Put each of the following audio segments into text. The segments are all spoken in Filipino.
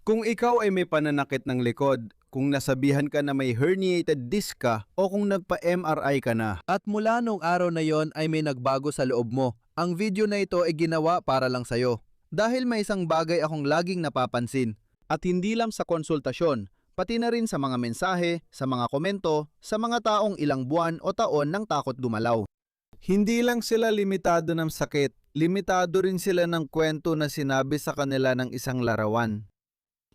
Kung ikaw ay may pananakit ng likod, kung nasabihan ka na may herniated disc ka o kung nagpa-MRI ka na. At mula nung araw na yon ay may nagbago sa loob mo. Ang video na ito ay ginawa para lang sa'yo. Dahil may isang bagay akong laging napapansin. At hindi lang sa konsultasyon, pati na rin sa mga mensahe, sa mga komento, sa mga taong ilang buwan o taon nang takot dumalaw. Hindi lang sila limitado ng sakit, limitado rin sila ng kwento na sinabi sa kanila ng isang larawan.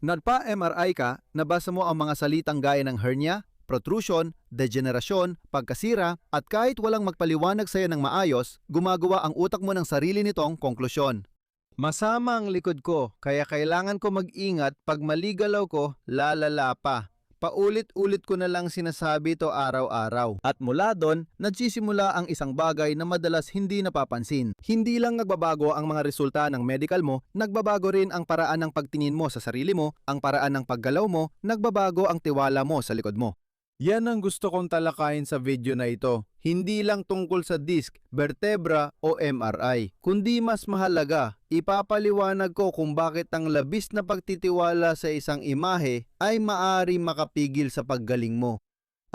Nagpa-MRI ka, nabasa mo ang mga salitang gaya ng hernia, protrusion, degenerasyon, pagkasira, at kahit walang magpaliwanag sa'yo ng maayos, gumagawa ang utak mo ng sarili nitong konklusyon. Masama ang likod ko, kaya kailangan ko mag-ingat pag maligalaw ko, lalala pa. Paulit-ulit ko na lang sinasabi ito araw-araw. At mula doon, nagsisimula ang isang bagay na madalas hindi napapansin. Hindi lang nagbabago ang mga resulta ng medical mo, nagbabago rin ang paraan ng pagtingin mo sa sarili mo, ang paraan ng paggalaw mo, nagbabago ang tiwala mo sa likod mo. Yan ang gusto kong talakayin sa video na ito. Hindi lang tungkol sa disc, vertebra o MRI, kundi mas mahalaga, ipapaliwanag ko kung bakit ang labis na pagtitiwala sa isang imahe ay maaari makapigil sa paggaling mo.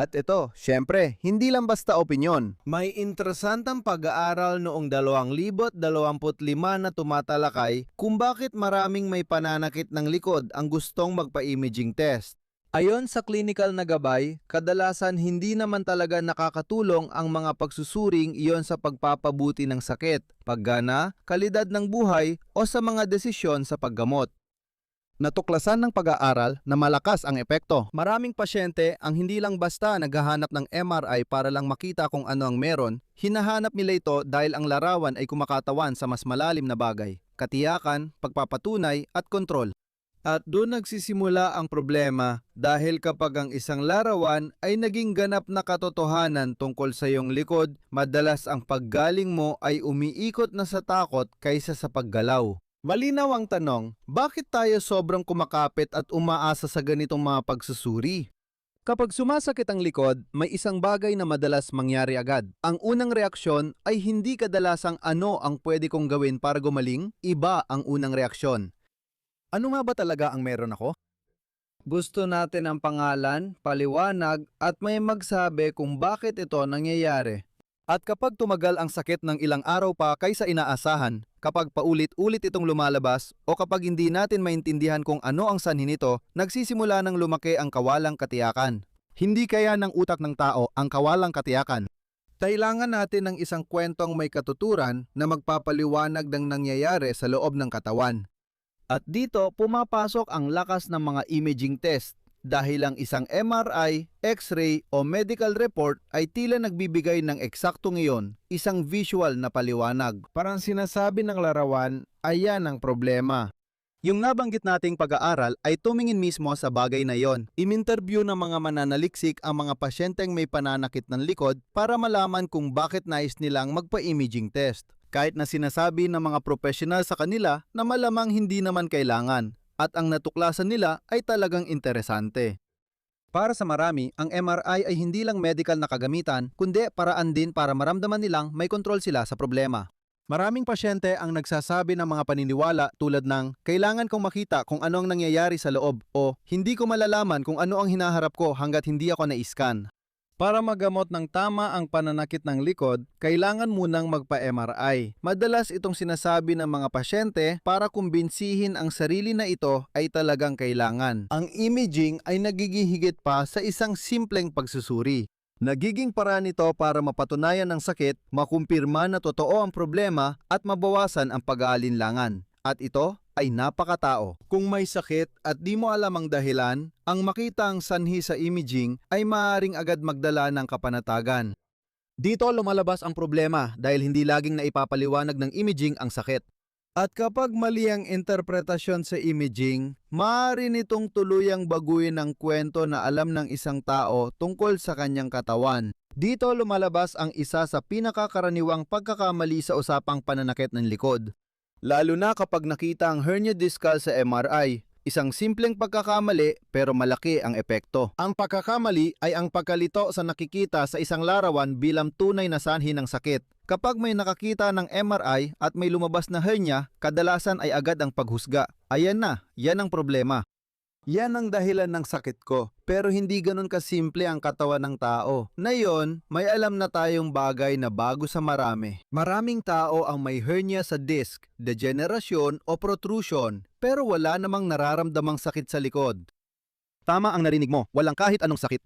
At ito, syempre, hindi lang basta opinyon. May interesantang pag-aaral noong 2025 na tumatalakay kung bakit maraming may pananakit ng likod ang gustong magpa-imaging test. Ayon sa clinical na gabay, kadalasan hindi naman talaga nakakatulong ang mga pagsusuring iyon sa pagpapabuti ng sakit, paggana, kalidad ng buhay o sa mga desisyon sa paggamot. Natuklasan ng pag-aaral na malakas ang epekto. Maraming pasyente ang hindi lang basta naghahanap ng MRI para lang makita kung ano ang meron, hinahanap nila ito dahil ang larawan ay kumakatawan sa mas malalim na bagay, katiyakan, pagpapatunay at kontrol. At doon nagsisimula ang problema dahil kapag ang isang larawan ay naging ganap na katotohanan tungkol sa iyong likod, madalas ang paggaling mo ay umiikot na sa takot kaysa sa paggalaw. Malinaw ang tanong, bakit tayo sobrang kumakapit at umaasa sa ganitong mga pagsusuri? Kapag sumasakit ang likod, may isang bagay na madalas mangyari agad. Ang unang reaksyon ay hindi kadalasang ano ang pwede kong gawin para gumaling, iba ang unang reaksyon. Ano nga ba talaga ang meron ako? Gusto natin ang pangalan, paliwanag at may magsabi kung bakit ito nangyayari. At kapag tumagal ang sakit ng ilang araw pa kaysa inaasahan, kapag paulit-ulit itong lumalabas o kapag hindi natin maintindihan kung ano ang sanhi nito, nagsisimula ng lumaki ang kawalang katiyakan. Hindi kaya ng utak ng tao ang kawalang katiyakan. Kailangan natin ng isang kwentong may katuturan na magpapaliwanag ng nangyayari sa loob ng katawan. At dito pumapasok ang lakas ng mga imaging test dahil ang isang MRI, X-ray o medical report ay tila nagbibigay ng eksaktong iyon, isang visual na paliwanag. Parang sinasabi ng larawan, ayan ang problema. Yung nabanggit nating pag-aaral ay tumingin mismo sa bagay na yon. Iminterview ng mga mananaliksik ang mga pasyenteng may pananakit ng likod para malaman kung bakit nais nilang magpa-imaging test. Kahit na sinasabi ng mga profesional sa kanila na malamang hindi naman kailangan at ang natuklasan nila ay talagang interesante. Para sa marami, ang MRI ay hindi lang medical na kagamitan kundi paraan din para maramdaman nilang may kontrol sila sa problema. Maraming pasyente ang nagsasabi ng mga paniniwala tulad ng kailangan kong makita kung ano ang nangyayari sa loob o hindi ko malalaman kung ano ang hinaharap ko hanggat hindi ako na-scan. Para magamot ng tama ang pananakit ng likod, kailangan munang magpa-MRI. Madalas itong sinasabi ng mga pasyente para kumbinsihin ang sarili na ito ay talagang kailangan. Ang imaging ay nagigihigit pa sa isang simpleng pagsusuri. Nagiging paraan ito para mapatunayan ang sakit, makumpirma na totoo ang problema at mabawasan ang pag-aalinlangan. At ito ay napakatao. Kung may sakit at di mo alam ang dahilan, ang makita ang sanhi sa imaging ay maaaring agad magdala ng kapanatagan. Dito lumalabas ang problema dahil hindi laging naipapaliwanag ng imaging ang sakit. At kapag mali ang interpretasyon sa imaging, maaari nitong tuluyang baguhin ang kwento na alam ng isang tao tungkol sa kanyang katawan. Dito lumalabas ang isa sa pinakakaraniwang pagkakamali sa usapang pananakit ng likod. Lalo na kapag nakita ang hernia discal sa MRI, isang simpleng pagkakamali pero malaki ang epekto. Ang pagkakamali ay ang pagkalito sa nakikita sa isang larawan bilang tunay na sanhi ng sakit. Kapag may nakakita ng MRI at may lumabas na hernia, kadalasan ay agad ang paghusga. Ayan na, yan ang problema. Yan ang dahilan ng sakit ko. Pero hindi ganun kasimple ang katawan ng tao. Ngayon, may alam na tayong bagay na bago sa marami. Maraming tao ang may hernia sa disc, degeneration o protrusion, pero wala namang nararamdamang sakit sa likod. Tama ang narinig mo, walang kahit anong sakit.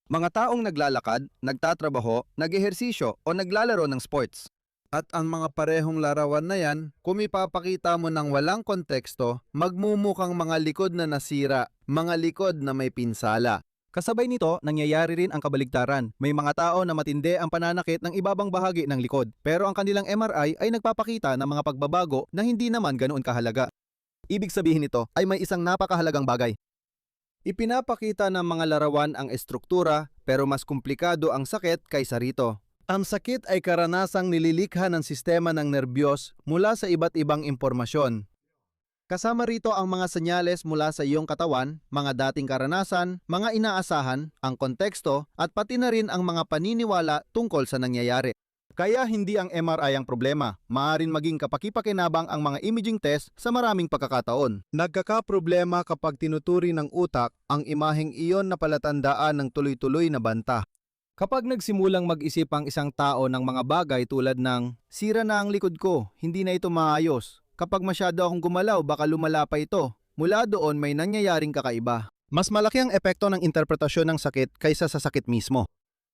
Mga taong naglalakad, nagtatrabaho, nag-ehersisyo o naglalaro ng sports. At ang mga parehong larawan na yan, kung ipapakita mo ng walang konteksto, magmumukhang mga likod na nasira, mga likod na may pinsala. Kasabay nito, nangyayari rin ang kabaligtaran. May mga tao na matindi ang pananakit ng ibabang bahagi ng likod, pero ang kanilang MRI ay nagpapakita ng mga pagbabago na hindi naman ganoon kahalaga. Ibig sabihin nito ay may isang napakahalagang bagay. Ipinapakita ng mga larawan ang estruktura, pero mas komplikado ang sakit kaysa rito. Ang sakit ay karanasang nililikha ng sistema ng nerbiyos mula sa iba't ibang impormasyon. Kasama rito ang mga senyales mula sa iyong katawan, mga dating karanasan, mga inaasahan, ang konteksto, at pati na rin ang mga paniniwala tungkol sa nangyayari. Kaya hindi ang MRI ang problema, maaaring maging kapakipakinabang ang mga imaging test sa maraming pagkakataon. Nagkakaproblema kapag tinuturi ng utak ang imaheng iyon na palatandaan ng tuloy-tuloy na banta. Kapag nagsimulang mag-isip ang isang tao ng mga bagay tulad ng, sira na ang likod ko, hindi na ito maayos. Kapag masyado akong gumalaw, baka lumala pa ito. Mula doon may nangyayaring kakaiba. Mas malaki ang epekto ng interpretasyon ng sakit kaysa sa sakit mismo.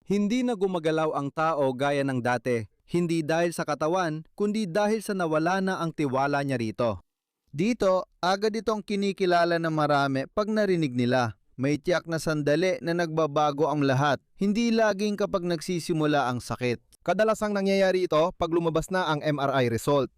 Hindi na gumagalaw ang tao gaya ng dati. Hindi dahil sa katawan, kundi dahil sa nawala na ang tiwala niya rito. Dito, agad itong kinikilala ng marami pag narinig nila. May tiyak na sandali na nagbabago ang lahat, hindi laging kapag nagsisimula ang sakit. Kadalasang nangyayari ito pag lumabas na ang MRI result.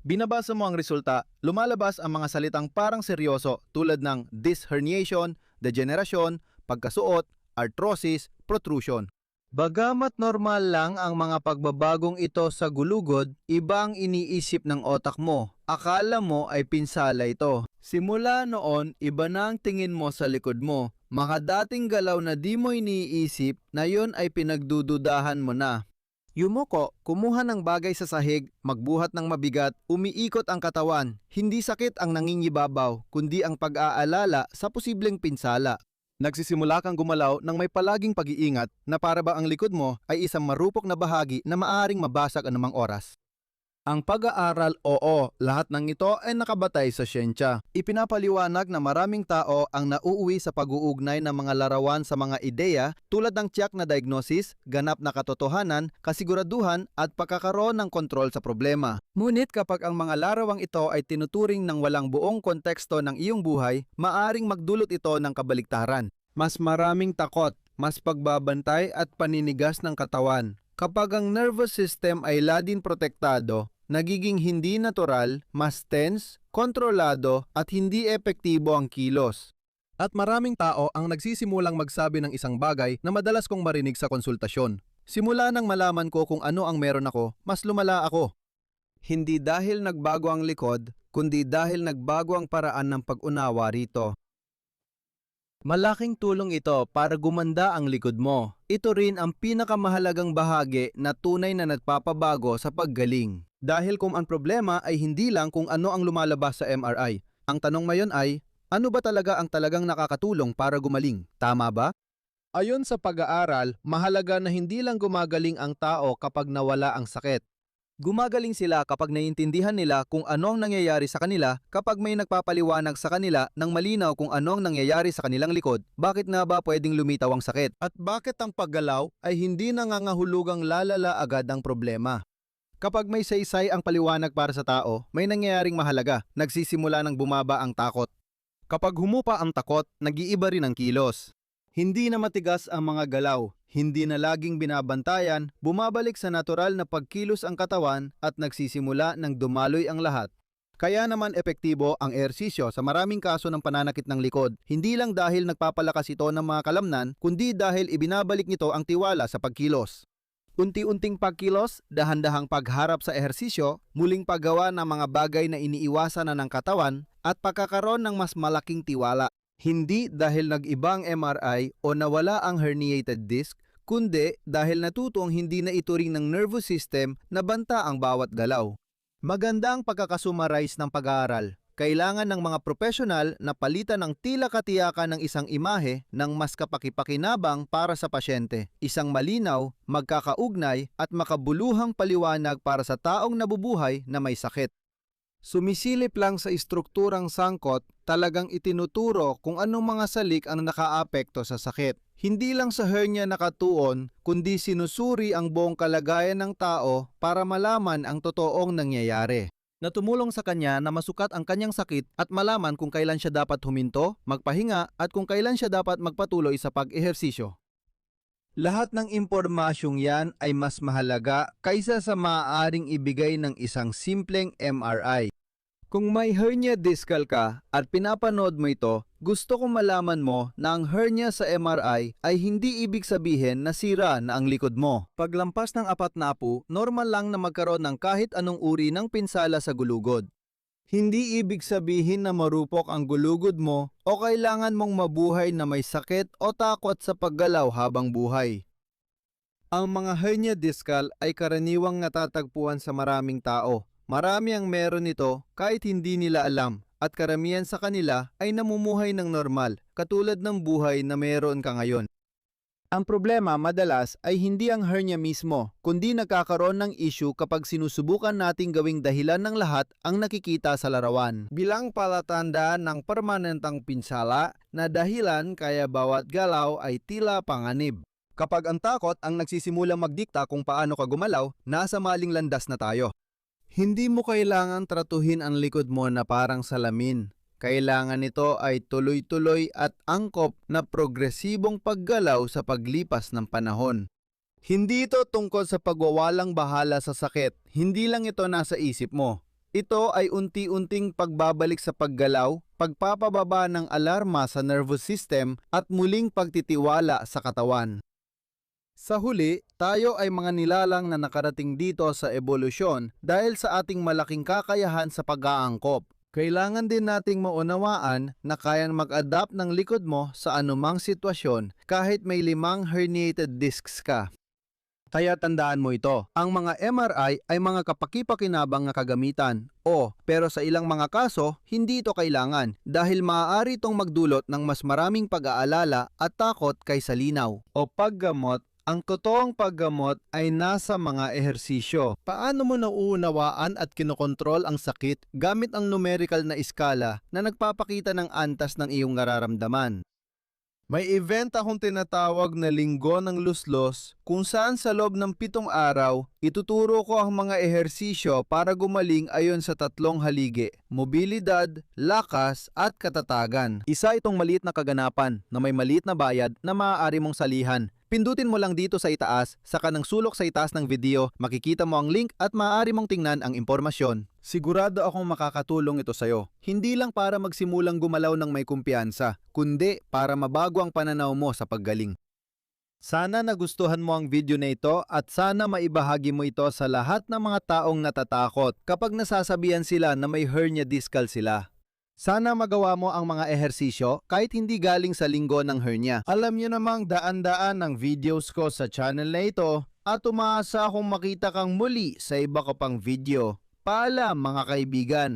Binabasa mo ang resulta, lumalabas ang mga salitang parang seryoso tulad ng disc herniation, degeneration, pagkasuot, arthrosis, protrusion. Bagamat normal lang ang mga pagbabagong ito sa gulugod, ibang iniisip ng otak mo. Akala mo ay pinsala ito. Simula noon, iba na ang tingin mo sa likod mo. Mga dating galaw na di mo iniisip na yon ay pinagdududahan mo na. Yumuko, kumuha ng bagay sa sahig, magbuhat ng mabigat, umiikot ang katawan. Hindi sakit ang nangingibabaw, kundi ang pag-aalala sa posibleng pinsala. Nagsisimula kang gumalaw nang may palaging pag-iingat na para ba ang likod mo ay isang marupok na bahagi na maaaring mabasag anumang oras. Ang pag-aaral, oo, lahat ng ito ay nakabatay sa siyensya. Ipinapaliwanag na maraming tao ang nauuwi sa pag-uugnay ng mga larawan sa mga ideya tulad ng tiyak na diagnosis, ganap na katotohanan, kasiguraduhan at pagkakaroon ng kontrol sa problema. Ngunit kapag ang mga larawang ito ay tinuturing ng walang buong konteksto ng iyong buhay, maaring magdulot ito ng kabaligtaran. Mas maraming takot, mas pagbabantay at paninigas ng katawan. Kapag ang nervous system ay ladin protektado, nagiging hindi natural, mas tense, kontrolado at hindi epektibo ang kilos. At maraming tao ang nagsisimulang magsabi ng isang bagay na madalas kong marinig sa konsultasyon. Simula nang malaman ko kung ano ang meron ako, mas lumala ako. Hindi dahil nagbago ang likod, kundi dahil nagbago ang paraan ng pag-unawa rito. Malaking tulong ito para gumanda ang likod mo. Ito rin ang pinakamahalagang bahagi na tunay na nagpapabago sa paggaling. Dahil kung ang problema ay hindi lang kung ano ang lumalabas sa MRI, ang tanong ngayon ay, ano ba talaga ang talagang nakakatulong para gumaling? Tama ba? Ayon sa pag-aaral, mahalaga na hindi lang gumagaling ang tao kapag nawala ang sakit. Gumagaling sila kapag naiintindihan nila kung ano ang nangyayari sa kanila kapag may nagpapaliwanag sa kanila ng malinaw kung ano ang nangyayari sa kanilang likod. Bakit nga ba pwedeng lumitaw ang sakit? At bakit ang paggalaw ay hindi nangangahulugang lalala agad ang problema? Kapag may saysay ang paliwanag para sa tao, may nangyayaring mahalaga, nagsisimula ng bumaba ang takot. Kapag humupa ang takot, nag-iiba rin ang kilos. Hindi na matigas ang mga galaw, hindi na laging binabantayan, bumabalik sa natural na pagkilos ang katawan at nagsisimula ng dumaloy ang lahat. Kaya naman epektibo ang ehersisyo sa maraming kaso ng pananakit ng likod, hindi lang dahil nagpapalakas ito ng mga kalamnan, kundi dahil ibinabalik nito ang tiwala sa pagkilos. Unti-unting pagkilos, dahan-dahang pagharap sa ehersisyo, muling paggawa ng mga bagay na iniiwasan na ng katawan, at pagkakaroon ng mas malaking tiwala. Hindi dahil nag-iba ang MRI o nawala ang herniated disc, kundi dahil natutong hindi na ituring ng nervous system na banta ang bawat galaw. Maganda ang pagkakasummarize ng pag-aaral. Kailangan ng mga profesional na palitan ang tila katiyakan ng isang imahe ng mas kapakipakinabang para sa pasyente. Isang malinaw, magkakaugnay at makabuluhang paliwanag para sa taong nabubuhay na may sakit. Sumisilip lang sa istrukturang sangkot, talagang itinuturo kung anong mga salik ang nakaapekto sa sakit. Hindi lang sa hernia nakatuon, kundi sinusuri ang buong kalagayan ng tao para malaman ang totoong nangyayari. Na tumulong sa kanya na masukat ang kanyang sakit at malaman kung kailan siya dapat huminto, magpahinga at kung kailan siya dapat magpatuloy sa pag-ehersisyo. Lahat ng impormasyong yan ay mas mahalaga kaysa sa maaaring ibigay ng isang simpleng MRI. Kung may hernia discal ka at pinapanood mo ito, gusto kong malaman mo na ang hernia sa MRI ay hindi ibig sabihin na sira na ang likod mo. Paglampas ng 4 na apo, normal lang na magkaroon ng kahit anong uri ng pinsala sa gulugod. Hindi ibig sabihin na marupok ang gulugod mo o kailangan mong mabuhay na may sakit o takot sa paggalaw habang buhay. Ang mga hernia discal ay karaniwang natatagpuan sa maraming tao. Marami ang meron nito kahit hindi nila alam at karamihan sa kanila ay namumuhay ng normal katulad ng buhay na meron ka ngayon. Ang problema madalas ay hindi ang hernia mismo kundi nagkakaroon ng issue kapag sinusubukan nating gawing dahilan ng lahat ang nakikita sa larawan. Bilang palatandaan ng permanentang pinsala na dahilan kaya bawat galaw ay tila panganib. Kapag ang takot ang nagsisimulang magdikta kung paano ka gumalaw, nasa maling landas na tayo. Hindi mo kailangan tratuhin ang likod mo na parang salamin. Kailangan nito ay tuloy-tuloy at angkop na progresibong paggalaw sa paglipas ng panahon. Hindi ito tungkol sa pagwawalang bahala sa sakit. Hindi lang ito nasa isip mo. Ito ay unti-unting pagbabalik sa paggalaw, pagpapababa ng alarma sa nervous system at muling pagtitiwala sa katawan. Sa huli, tayo ay mga nilalang na nakarating dito sa ebolusyon dahil sa ating malaking kakayahan sa pag-aangkop. Kailangan din nating maunawaan na kayang mag-adapt ng likod mo sa anumang sitwasyon kahit may 5 herniated discs ka. Kaya tandaan mo ito, ang mga MRI ay mga kapakipakinabang na kagamitan. Pero sa ilang mga kaso, hindi ito kailangan dahil maaari itong magdulot ng mas maraming pag-aalala at takot kaysa linaw o paggamot. Ang totoong paggamot ay nasa mga ehersisyo. Paano mo nauunawaan at kinokontrol ang sakit gamit ang numerical na iskala na nagpapakita ng antas ng iyong nararamdaman? May event akong tinatawag na Linggo ng Luslos kung saan sa loob ng 7 araw, ituturo ko ang mga ehersisyo para gumaling ayon sa 3 haligi, mobilidad, lakas at katatagan. Isa itong maliit na kaganapan na may maliit na bayad na maaari mong salihan. Pindutin mo lang dito sa itaas, sa kanang sulok sa itaas ng video, makikita mo ang link at maaari mong tingnan ang impormasyon. Sigurado akong makakatulong ito sa'yo. Hindi lang para magsimulang gumalaw ng may kumpiyansa, kundi para mabago ang pananaw mo sa paggaling. Sana nagustuhan mo ang video na ito at sana maibahagi mo ito sa lahat ng mga taong natatakot kapag nasasabihan sila na may hernia discal sila. Sana magawa mo ang mga ehersisyo kahit hindi galing sa linggo ng hernia. Alam niyo namang daan-daan ng videos ko sa channel na ito at umaasa akong makita kang muli sa iba ko pang video. Paalam mga kaibigan!